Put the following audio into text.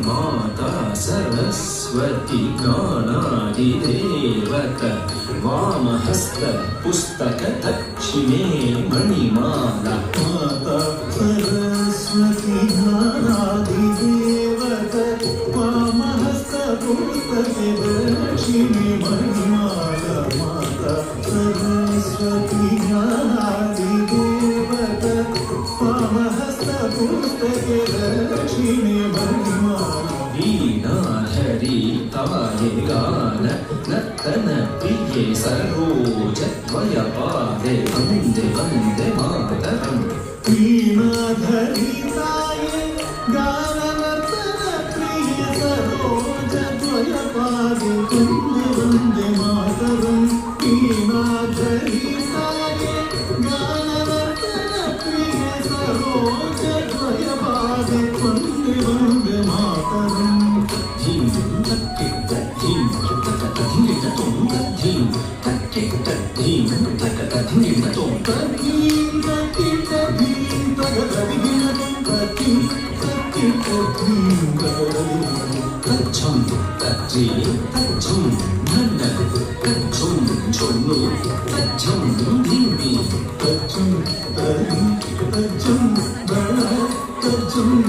माता सरस्वती ज्ञानादिदेवत वामहस्त पुस्तक दक्षिणे मणिमाला माता सरस्वती ज्ञानादिदेवत वामहस्त पुस्तक दक्षिणे मणिमाला माता सरस्वती ज्ञानादिदेवत वामहस्त पुस्तक दक्षिणे मणिमाला वीणाधरी ताये गान नर्तन प्रिये सरोज त्वयपादे वन्दे वन्दे मातरम् वीणाधरी ताये गान नर्तन प्रिये सरोज त्वयपादे वन्दे वन्दे मातरम् वीणाधरी ताये गान नर्तन प्रिये सरोज त्वयपादे वन्दे वन्दे मातरम् Tachum